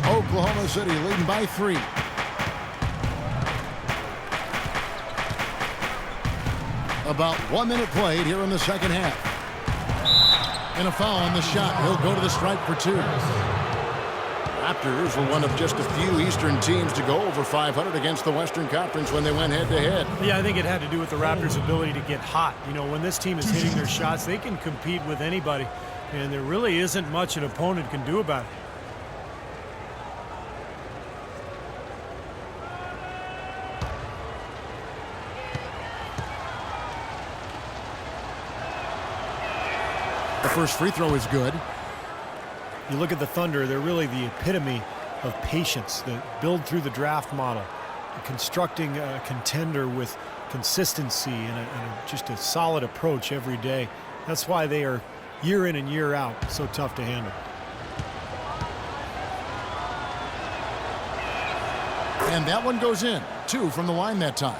Oklahoma City leading by 3. About 1 minute played here in the second half. And a foul on the shot. He'll go to the stripe for 2. Raptors were one of just a few Eastern teams to go over 500 against the Western Conference when they went head-to-head. Yeah, I think it had to do with the Raptors' ability to get hot. You know, when this team is hitting their shots, they can compete with anybody, and there really isn't much an opponent can do about it. The first free throw is good. You look at the Thunder, they're really the epitome of patience. They build through the draft model, constructing a contender with consistency and just a solid approach every day. That's why they are year in and year out so tough to handle. And that one goes in. 2 from the line that time.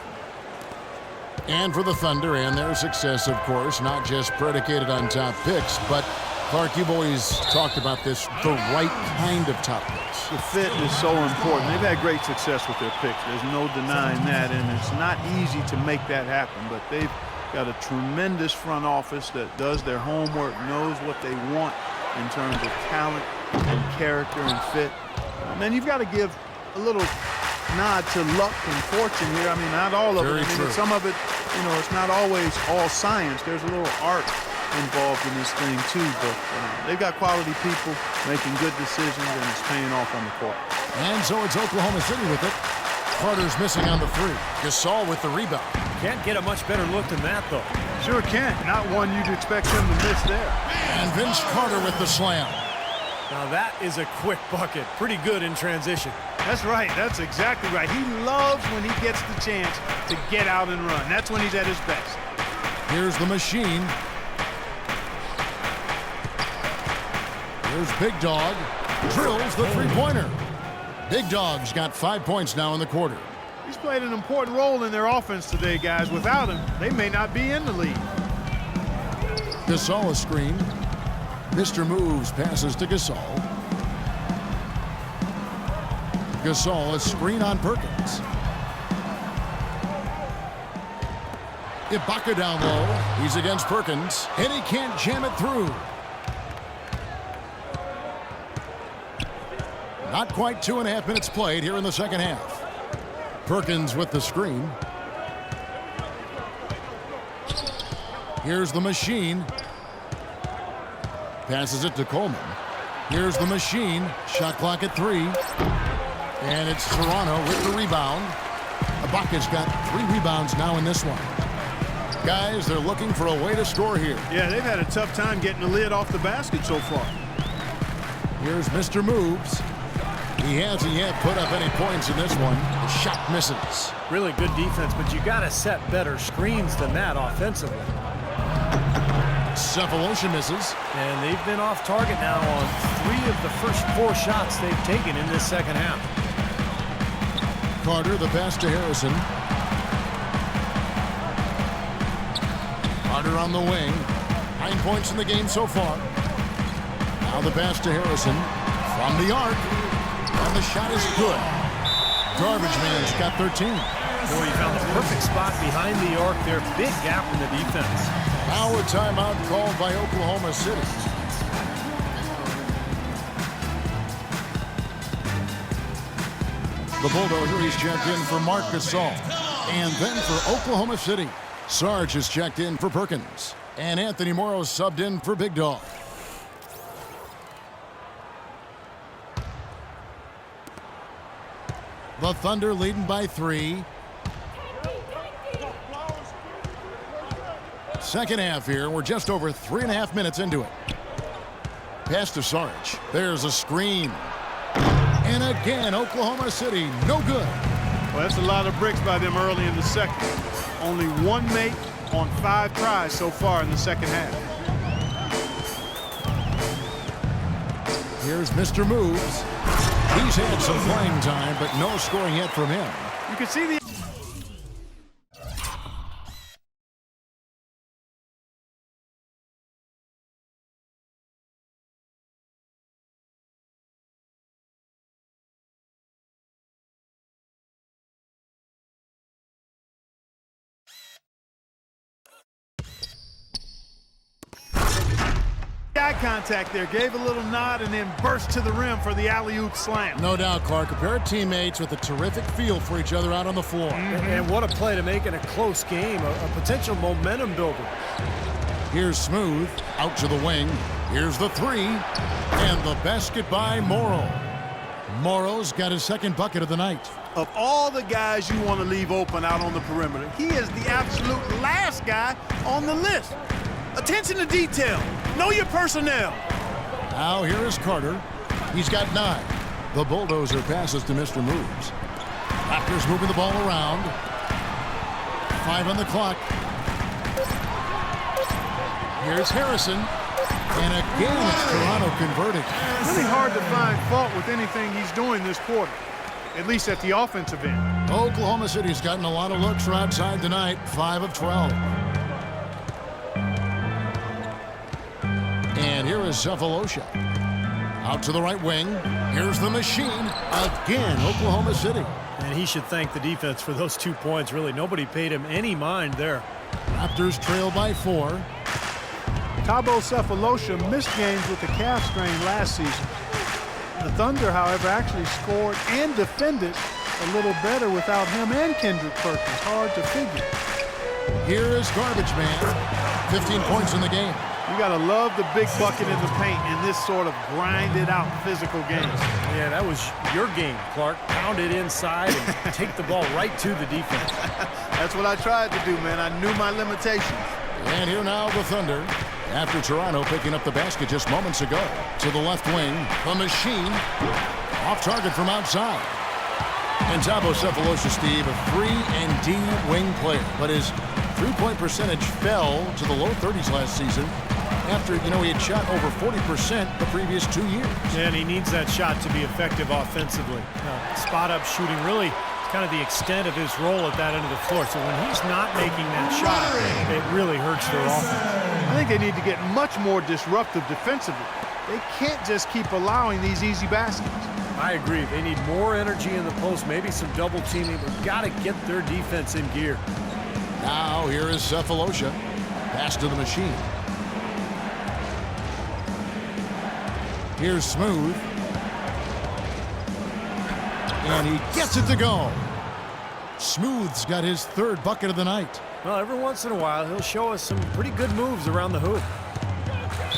And for the Thunder and their success, of course, not just predicated on top picks, but Clark, you've always talked about this, the right kind of top picks. The fit is so important. They've had great success with their picks. There's no denying that, and it's not easy to make that happen, but they've got a tremendous front office that does their homework, knows what they want in terms of talent and character and fit. And then you've got to give a little nod to luck and fortune here. I mean, not all of it. I mean, some of it, you know, it's not always all science. There's a little art involved in this thing too, but they've got quality people making good decisions, and it's paying off on the court. And so it's Oklahoma City with it. Carter's missing on the 3. Gasol with the rebound. Can't get a much better look than that, though. Sure can't. Not one you'd expect him to miss there. And Vince Carter with the slam. Now that is a quick bucket. Pretty good in transition. That's right. That's exactly right. He loves when he gets the chance to get out and run. That's when he's at his best. Here's the machine. Here's Big Dog. Drills the three-pointer. Big Dog's got 5 points now in the quarter. He's played an important role in their offense today, guys. Without him, they may not be in the league. Gasol a screen. Mr. Moves passes to Gasol. Gasol a screen on Perkins. Ibaka down low. He's against Perkins, and he can't jam it through. Not quite 2.5 minutes played here in the second half. Perkins with the screen. Here's the machine. Passes it to Coleman. Here's the machine. Shot clock at 3. And it's Toronto with the rebound. Ibaka's got 3 rebounds now in this one. Guys, they're looking for a way to score here. Yeah, they've had a tough time getting the lid off the basket so far. Here's Mr. Moves. He hasn't yet put up any points in this one. The shot misses. Really good defense, but you got to set better screens than that offensively. Cephalosha misses. And they've been off target now on 3 of the first 4 shots they've taken in this second half. Carter, the pass to Harrison. Carter on the wing. 9 points in the game so far. Now the pass to Harrison. From the arc. And the shot is good. Garbage Man's got 13. Boy, he found the perfect spot behind the arc there. Big gap in the defense. Now a timeout called by Oklahoma City. The Bulldozer, he's checked in for Marc Gasol. And then for Oklahoma City, Sarge is checked in for Perkins. And Anthony Morrow subbed in for Big Dog. The Thunder leading by 3. Second half here. We're just over 3.5 minutes into it. Pass to Sarge. There's a screen. And again, Oklahoma City, no good. Well, that's a lot of bricks by them early in the second. Only 1 make on 5 tries so far in the second half. Here's Mr. Moves. He's had some playing time, but no scoring yet from him. You can see the eye contact there, gave a little nod, and then burst to the rim for the alley-oop slam. No doubt, Clark. A pair of teammates with a terrific feel for each other out on the floor. And what a play to make in a close game, a potential momentum builder. Here's Smooth, out to the wing. Here's the three, and the basket by Morrow. Morrow's got his second bucket of the night. Of all the guys you want to leave open out on the perimeter, he is the absolute last guy on the list. Attention to detail. Know your personnel. Now here is Carter. He's got 9. The bulldozer passes to Mr. Moves. Raptors moving the ball around. 5 on the clock. Here's Harrison. And again, it's Toronto converting. Really hard to find fault with anything he's doing this quarter, at least at the offensive end. Oklahoma City's gotten a lot of looks from outside tonight. 5 of 12. And here is Cephalosha. Out to the right wing. Here's the machine. Again, Oklahoma City. And he should thank the defense for those 2 points. Really, nobody paid him any mind there. Raptors trail by 4. Thabo Cephalosha missed games with the calf strain last season. The Thunder, however, actually scored and defended a little better without him and Kendrick Perkins. Hard to figure. Here is Garbage Man. 15 points in the game. You got to love the big bucket in the paint in this sort of grinded-out physical game. Yeah, that was your game, Clark. Pound it inside and take the ball right to the defense. That's what I tried to do, man. I knew my limitations. And here now the Thunder. After Toronto picking up the basket just moments ago. To the left wing, the machine. Off target from outside. And Thabo Cephalosha, Steve, a 3 and D wing player. But his three-point percentage fell to the low 30s last season. After, he had shot over 40% the previous 2 years. And he needs that shot to be effective offensively. Spot-up shooting really is kind of the extent of his role at that end of the floor. So when he's not making that shot, it really hurts their offense. I think they need to get much more disruptive defensively. They can't just keep allowing these easy baskets. I agree. They need more energy in the post, maybe some double teaming. They've got to get their defense in gear. Now here is Cephalosha. Pass to the machine. Here's Smooth. And he gets it to go. Smooth's got his 3rd bucket of the night. Well, every once in a while, he'll show us some pretty good moves around the hoop.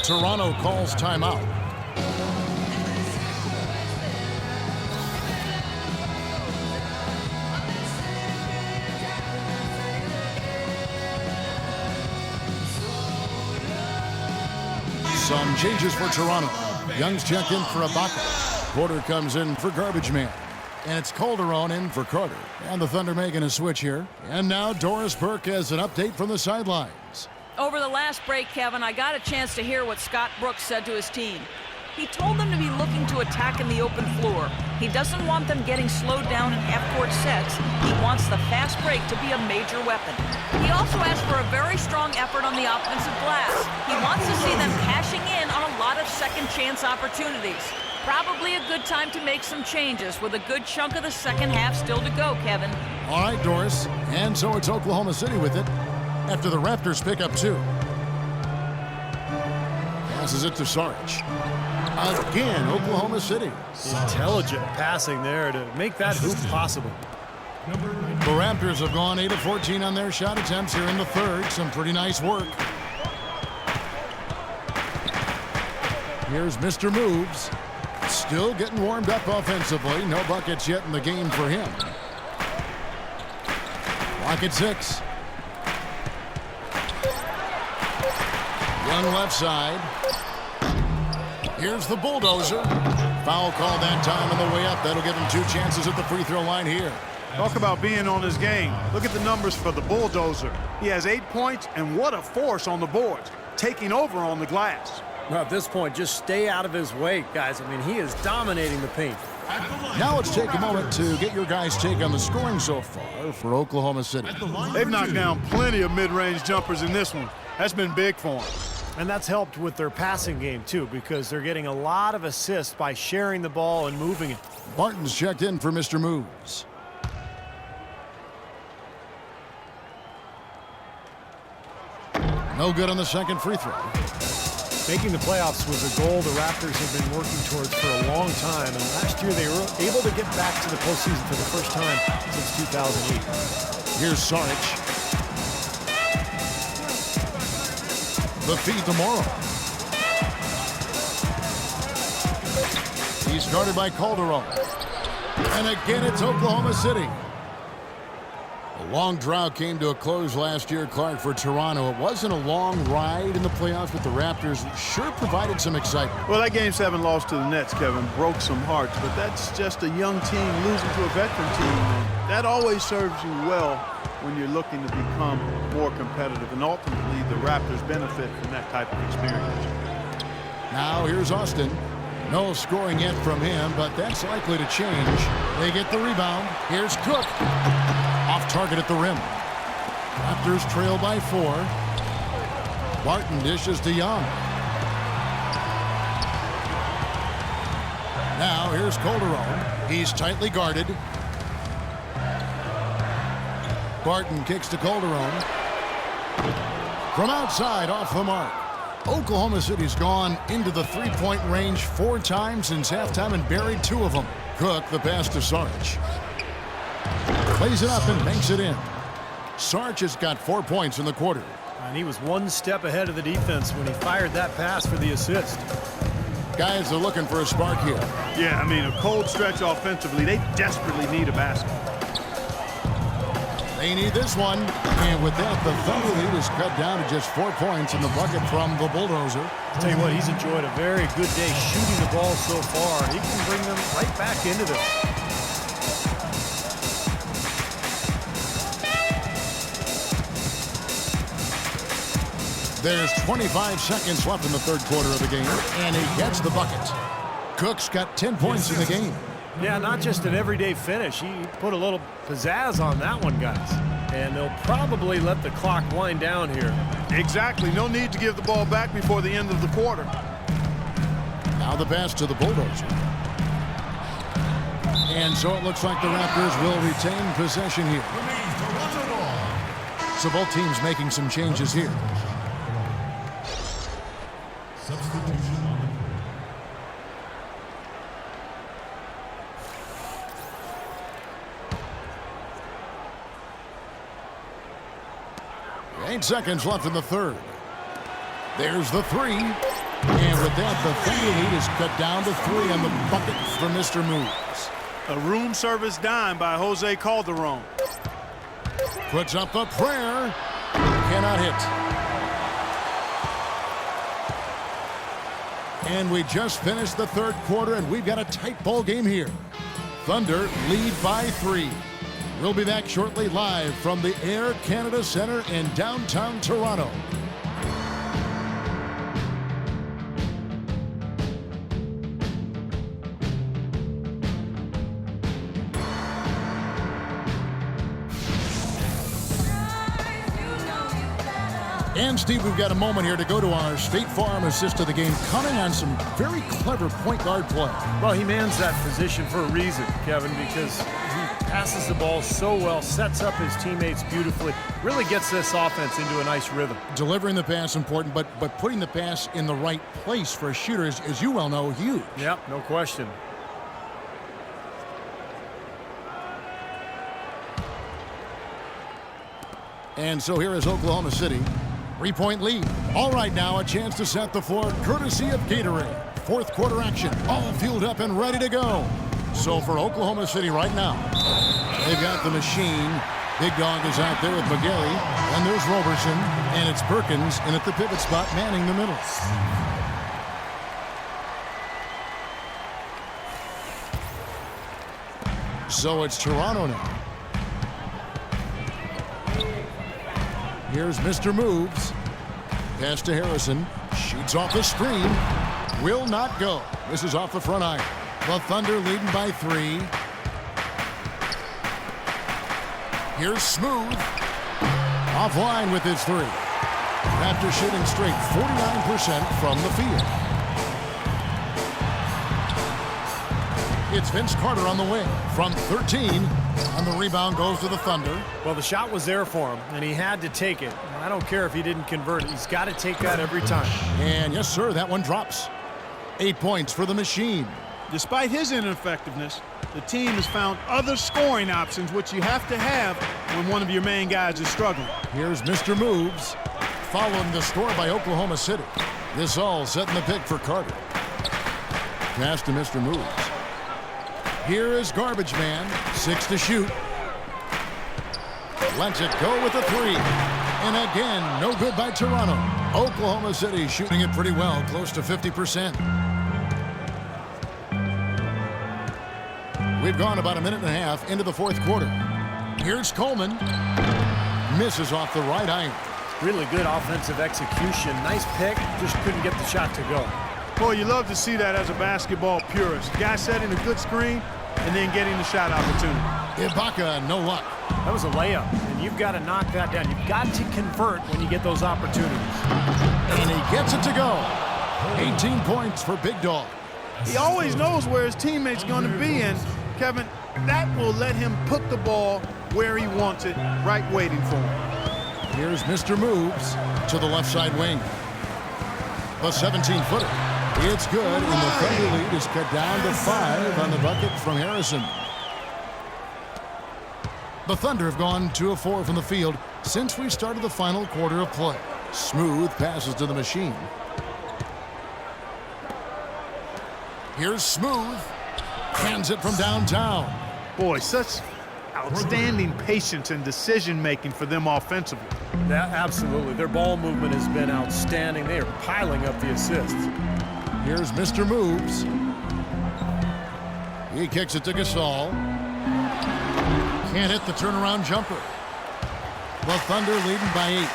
Toronto calls timeout. Some changes for Toronto. Young's checked in for Ibaka. Porter comes in for Garbage Man. And it's Calderon in for Carter. And the Thunder making a switch here. And now Doris Burke has an update from the sidelines. Over the last break, Kevin, I got a chance to hear what Scott Brooks said to his team. He told them to be looking to attack in the open floor. He doesn't want them getting slowed down in half-court sets. He wants the fast break to be a major weapon. He also asked for a very strong effort on the offensive glass. He wants to see them cashing in on a lot of second-chance opportunities. Probably a good time to make some changes with a good chunk of the second half still to go, Kevin. All right, Doris. And so it's Oklahoma City with it after the Raptors pick up 2. Passes it to Saric. Again, Oklahoma City. Intelligent passing there to make that hoop possible. The Raptors have gone 8 of 14 on their shot attempts here in the 3rd. Some pretty nice work. Here's Mr. Moves. Still getting warmed up offensively. No buckets yet in the game for him. Clock at 6. Young left side. Here's the bulldozer. Foul call that time on the way up. That'll give him 2 chances at the free throw line here. Talk about being on his game. Look at the numbers for the bulldozer. He has 8 points, and what a force on the boards, taking over on the glass. Well, at this point, just stay out of his way, guys. I mean, he is dominating the paint. Now let's take a moment to get your guys' take on the scoring so far for Oklahoma City. They've knocked down plenty of mid-range jumpers in this one. That's been big for them. And that's helped with their passing game, too, because they're getting a lot of assists by sharing the ball and moving it. Martin's checked in for Mr. Moves. No good on the second free throw. Making the playoffs was a goal the Raptors have been working towards for a long time, and last year they were able to get back to the postseason for the first time since 2008. Here's Saric. The feed to Morrow. He's guarded by Calderon. And again, it's Oklahoma City. A long drought came to a close last year, Clark, for Toronto. It wasn't a long ride in the playoffs with the Raptors. Sure provided some excitement. Well, that Game 7 loss to the Nets, Kevin, broke some hearts, but that's just a young team losing to a veteran team. And that always serves you well when you're looking to become more competitive. And ultimately, the Raptors benefit from that type of experience. Now here's Austin. No scoring yet from him, but that's likely to change. They get the rebound. Here's Cook. Off target at the rim. Raptors trail by 4. Barton dishes to Young. Now here's Calderon. He's tightly guarded. Barton kicks to Calderon. From outside, off the mark. Oklahoma City's gone into the three-point range 4 times since halftime and buried 2 of them. Cook, the pass to Saric. Plays it up and banks it in. Saric has got 4 points in the quarter. And he was one step ahead of the defense when he fired that pass for the assist. Guys are looking for a spark here. Yeah, I mean, a cold stretch offensively. They desperately need a basket. They need this one. And with that, the Thunder lead is cut down to just 4 points in the bucket from the Bulldozer. I'll tell you what, he's enjoyed a very good day shooting the ball so far. He can bring them right back into this. There's 25 seconds left in the third quarter of the game, and he gets the bucket. Cook's got 10 points in the game. Yeah, not just an everyday finish. He put a little pizzazz on that one, guys. And they'll probably let the clock wind down here. Exactly. No need to give the ball back before the end of the quarter. Now the pass to the Bulldozer. And so it looks like the Raptors will retain possession here. So both teams making some changes here. Substitution. 8 seconds left in the third. There's the 3. And with that, the Thunder lead is cut down to 3 on the bucket for Mr. Moves. A room service dime by Jose Calderon. Puts up a prayer. Cannot hit. And we just finished the third quarter, and we've got a tight ball game here. Thunder lead by 3. We'll be back shortly live from the Air Canada Centre in downtown Toronto. And Steve, we've got a moment here to go to our State Farm assist of the game, coming on some very clever point guard play. Well, he mans that position for a reason, Kevin, because he passes the ball so well, sets up his teammates beautifully, really gets this offense into a nice rhythm. Delivering the pass important, but putting the pass in the right place for a shooter is, as you well know, huge. Yep, no question. And so here is Oklahoma City. 3-point lead. All right, now a chance to set the floor courtesy of Gatorade. Fourth quarter action, all fueled up and ready to go. So for Oklahoma City right now, they've got the machine. Big Dog is out there with McGarry, and there's Roberson, and it's Perkins in at the pivot spot manning the middle. So it's Toronto now. Here's Mr. Moves. Pass to Harrison. Shoots off the screen. Will not go. This is off the front iron. The Thunder leading by 3. Here's Smooth. Offline with his 3. After shooting straight 49% from the field. It's Vince Carter on the wing from 13. And the rebound goes to the Thunder. Well, the shot was there for him, and he had to take it. I don't care if he didn't convert it. He's got to take that every time. And yes, sir, that one drops. 8 points for the machine. Despite his ineffectiveness, the team has found other scoring options, which you have to have when one of your main guys is struggling. Here's Mr. Moves, following the score by Oklahoma City. This all setting the pick for Carter. Pass to Mr. Moves. Here is Garbage Man, 6 to shoot. Lets it go with a 3. And again, no good by Toronto. Oklahoma City shooting it pretty well, close to 50%. We've gone about a minute and a half into the fourth quarter. Here's Coleman. Misses off the right iron. Really good offensive execution. Nice pick, just couldn't get the shot to go. Boy, you love to see that as a basketball purist. Guy setting a good screen and then getting the shot opportunity. Ibaka, no luck. That was a layup, and you've got to knock that down. You've got to convert when you get those opportunities. And he gets it to go. 18 points for Big Dog. He always knows where his teammate's going to be, and Kevin, that will let him put the ball where he wants it, right waiting for him. Here's Mr. Moves to the left side wing. A 17-footer. It's good, and the Thunder lead is cut down to 5 on the bucket from Harrison. The Thunder have gone 2 of 4 from the field since we started the final quarter of play. Smooth passes to the machine. Here's Smooth. Hands it from downtown. Boy, such outstanding patience and decision-making for them offensively. Yeah, absolutely. Their ball movement has been outstanding. They are piling up the assists. Here's Mr. Moves. He kicks it to Gasol. Can't hit the turnaround jumper. The Thunder leading by 8.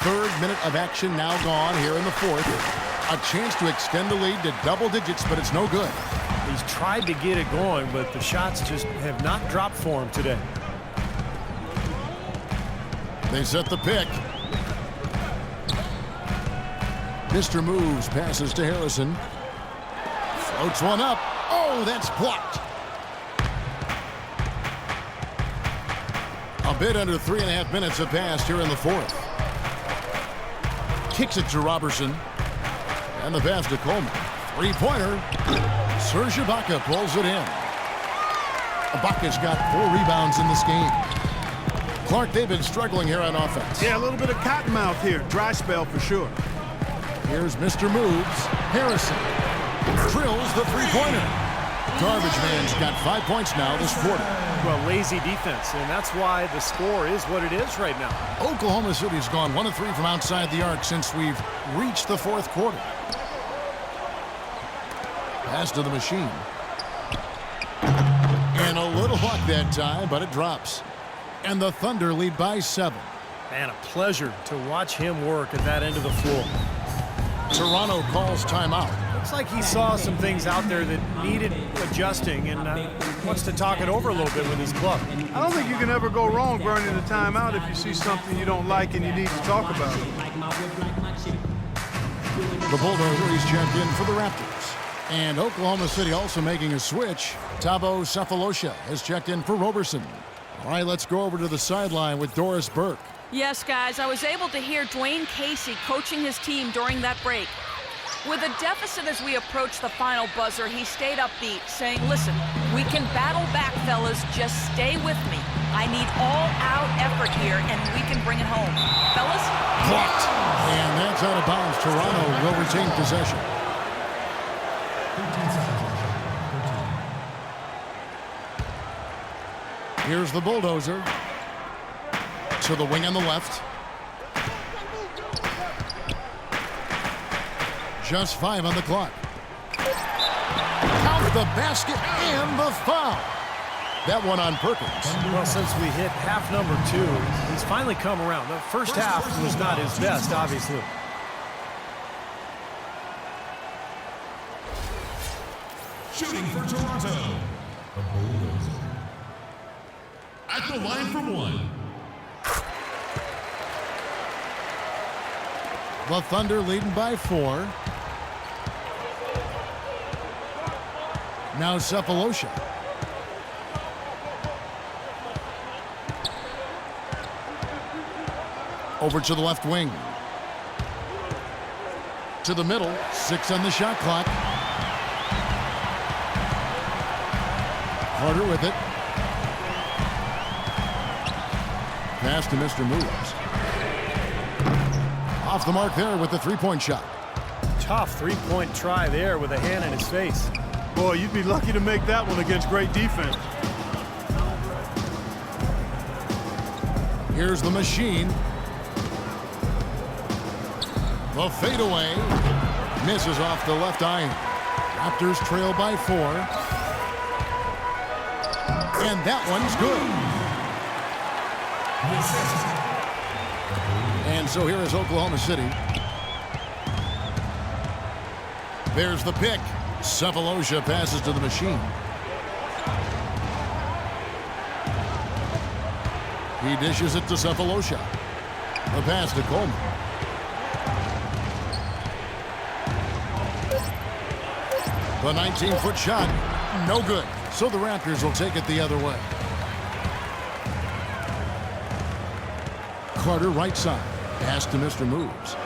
Third minute of action now gone here in the fourth. A chance to extend the lead to double digits, but it's no good. He's tried to get it going, but the shots just have not dropped for him today. They set the pick. Mr. Moves passes to Harrison. Floats one up. Oh, that's blocked. A bit under 3.5 minutes have passed here in the fourth. Kicks it to Robertson. And the pass to Coleman. Three-pointer. Serge Ibaka pulls it in. Ibaka's got 4 rebounds in this game. Clark, they've been struggling here on offense. Yeah, a little bit of cottonmouth here. Dry spell for sure. Here's Mr. Moves. Harrison drills the three-pointer. Garbage Man's got 5 points now this quarter. Well, lazy defense, and that's why the score is what it is right now. Oklahoma City's gone 1 of 3 from outside the arc since we've reached the fourth quarter. Pass to the machine. And a little luck that time, but it drops. And the Thunder lead by 7. Man, a pleasure to watch him work at that end of the floor. Toronto calls timeout. Looks like he saw some things out there that needed adjusting and wants to talk it over a little bit with his club. I don't think you can ever go wrong burning a timeout if you see something you don't like and you need to talk about it. The Bulldogs checked in for the Raptors. And Oklahoma City also making a switch. Thabo Sefolosha has checked in for Roberson. All right, let's go over to the sideline with Doris Burke. Yes, guys, I was able to hear Dwayne Casey coaching his team during that break. With a deficit as we approach the final buzzer, he stayed upbeat, saying, listen, we can battle back, fellas. Just stay with me. I need all-out effort here, and we can bring it home. Fellas? Blocked. And that's out of bounds. Toronto will retain possession. 13 seconds. 13. Here's the Bulldozer. To the wing on the left. Just 5 on the clock. Count the basket and the foul. That one on Perkins. Well, since we hit half number 2, he's finally come around. The first half was not his best, obviously. Shooting for Toronto. The Bulldozer. At the line for 1. The Thunder leading by 4. Now Sefolosha. Over to the left wing. To the middle. 6 on the shot clock. Carter with it. Pass to Mr. Moves. Off the mark there with the three-point shot. Tough three-point try there with a hand in his face. Boy, you'd be lucky to make that one against great defense. Here's the machine. The fadeaway. Misses off the left iron. Raptors trail by 4. And that one's good. And so here is Oklahoma City. There's the pick. Cephalosha passes to the machine. He dishes it to Cephalosha. The pass to Coleman. The 19-foot shot, no good. So the Raptors will take it the other way. Carter right side. Pass to Mr. Moves.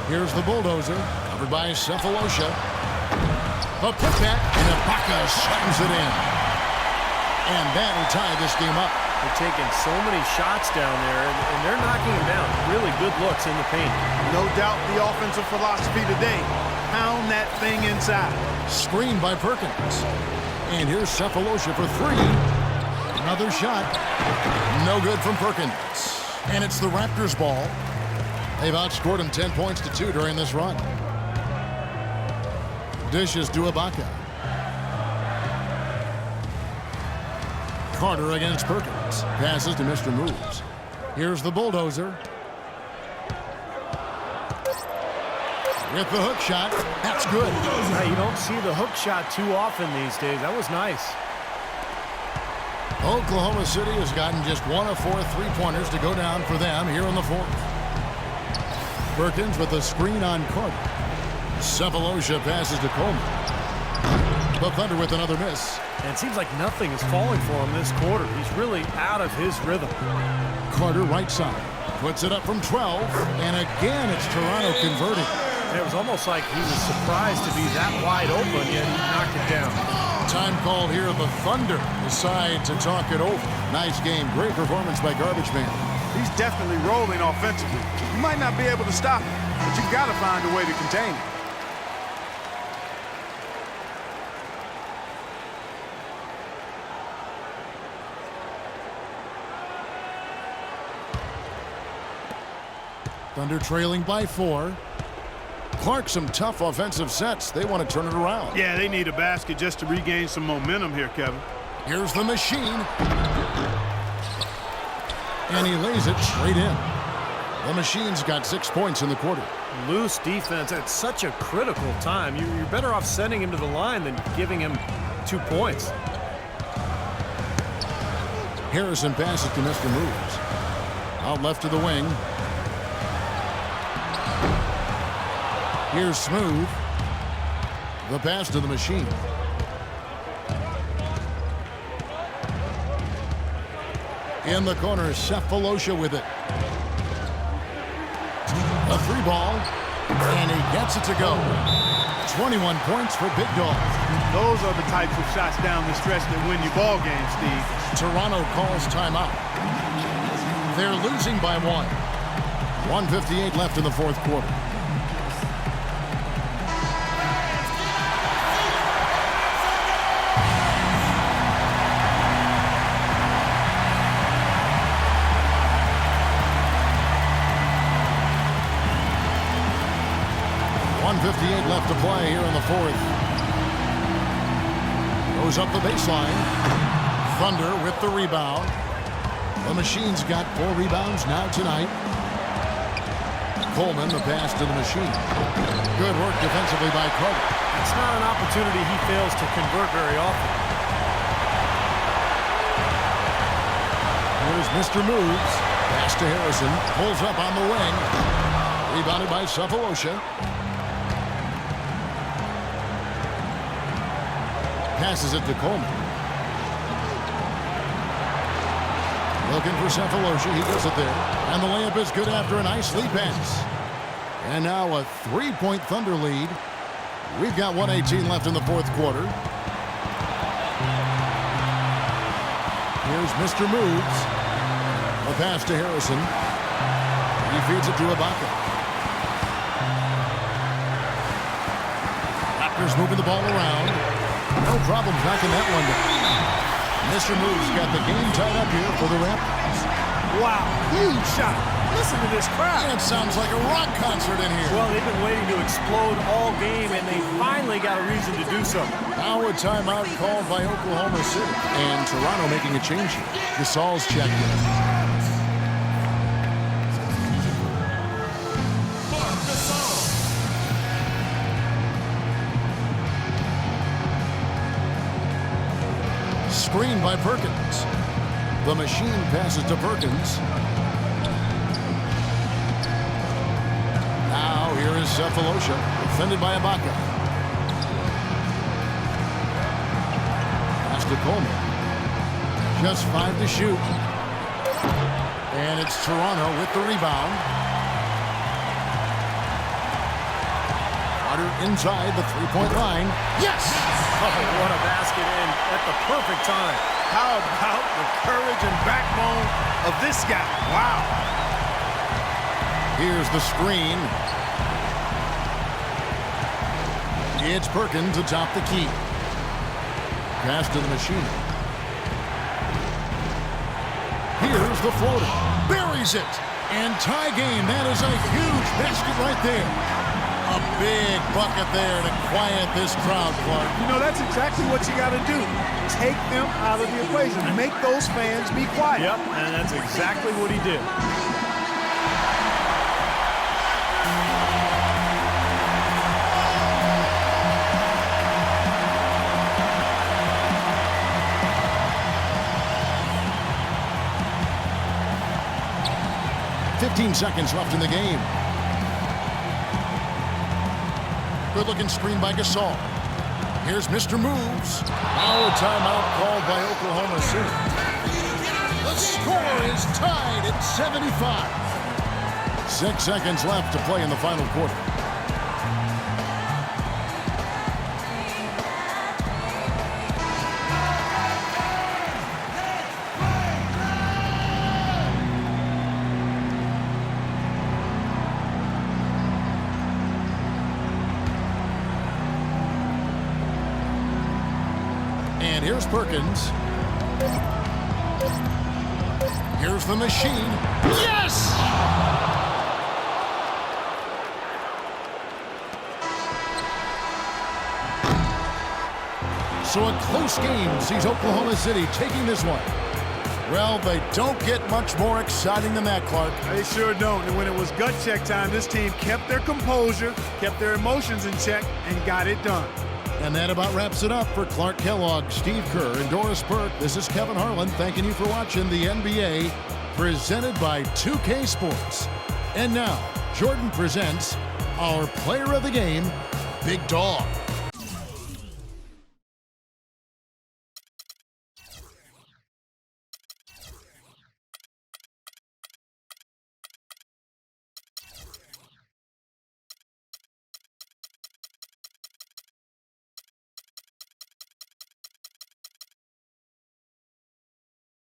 Here's the bulldozer, covered by Cephalosha. A putback, and Ibaka slams it in. And that'll tie this game up. They're taking so many shots down there, and they're knocking them down. Really good looks in the paint. No doubt the offensive philosophy today. Pound that thing inside. Screen by Perkins. And here's Cephalosha for 3. Another shot. No good from Perkins. And it's the Raptors' ball. They've outscored him 10 points to 2 during this run. Dishes to Ibaka. Carter against Perkins. Passes to Mr. Moves. Here's the bulldozer. With the hook shot. That's good. Yeah, you don't see the hook shot too often these days. That was nice. Oklahoma City has gotten just 1 of 4 three-pointers to go down for them here in the 4th. Perkins with a screen on Carter. Cephalosha passes to Coleman. The Thunder with another miss. And it seems like nothing is falling for him this quarter. He's really out of his rhythm. Carter right side. Puts it up from 12. And again, it's Toronto converting. And it was almost like he was surprised to be that wide open, yet he knocked it down. Time called here. The Thunder decide to talk it over. Nice game. Great performance by Garbage Man. He's definitely rolling offensively. You might not be able to stop him, but you've got to find a way to contain him. Thunder trailing by 4. Clark, some tough offensive sets. They want to turn it around. Yeah, they need a basket just to regain some momentum here, Kevin. Here's the machine. And he lays it straight in. The machine's got 6 points in the quarter. Loose defense at such a critical time. You're better off sending him to the line than giving him 2 points. Harrison passes to Mr. Moves. Out left to the wing. Here's Smooth. The pass to the machine. In the corner, Cephalosha with it. A 3-ball, and he gets it to go. 21 points for Big Dog. Those are the types of shots down the stretch that win you ball games, Steve. Toronto calls timeout. They're losing by 1. 1:58 left in the 4th quarter. .58 left to play here in the 4th. Goes up the baseline. Thunder with the rebound. The machine's got 4 rebounds now tonight. Coleman, the pass to the machine. Good work defensively by Carter. It's not an opportunity he fails to convert very often. Here's Mr. Moves. Pass to Harrison. Pulls up on the wing. Rebounded by Cephalosha. Passes it to Coleman. Looking for Cephalosha. He does it there. And the layup is good after a nice lead pass. And now a 3-point Thunder lead. We've got 1:18 left in the fourth quarter. Here's Mr. Moves. A pass to Harrison. He feeds it to Ibaka. Raptors moving the ball around. No problem knocking that one down. Mr. Moves got the game tied up here for the Raptors. Wow, huge shot. Listen to this crowd. It sounds like a rock concert in here. Well, they've been waiting to explode all game, and they finally got a reason to do so. Now a timeout called by Oklahoma City. And Toronto making a change here. Gasol's checked in. Screen by Perkins. The machine passes to Perkins. Now here is Cephalosha, defended by Ibaka. Pass to Coleman. Just 5 to shoot. And it's Toronto with the rebound. Carter inside the three-point line. Yes! Oh, what a basket in at the perfect time. How about the courage and backbone of this guy? Wow. Here's the screen. It's Perkins atop the key. Pass to the machine. Here's the floater. Buries it. And tie game. That is a huge basket right there. A big bucket there to quiet this crowd, Clark. You know, that's exactly what you got to do. Take them out of the equation. Make those fans be quiet. Yep, and that's exactly what he did. "15 seconds left in the game. Good-looking screen by Gasol. Here's Mr. Moves. Now a timeout called by Oklahoma City. The score is tied at 75. 6 seconds left to play in the final quarter. And here's Perkins. Here's the machine. Yes! So a close game sees Oklahoma City taking this one. Well, they don't get much more exciting than that, Clark. They sure don't. And when it was gut check time, this team kept their composure, kept their emotions in check, and got it done. And that about wraps it up for Clark Kellogg, Steve Kerr, and Doris Burke. This is Kevin Harlan thanking you for watching the NBA, presented by 2K Sports. And now, Jordan presents our player of the game, Big Dog.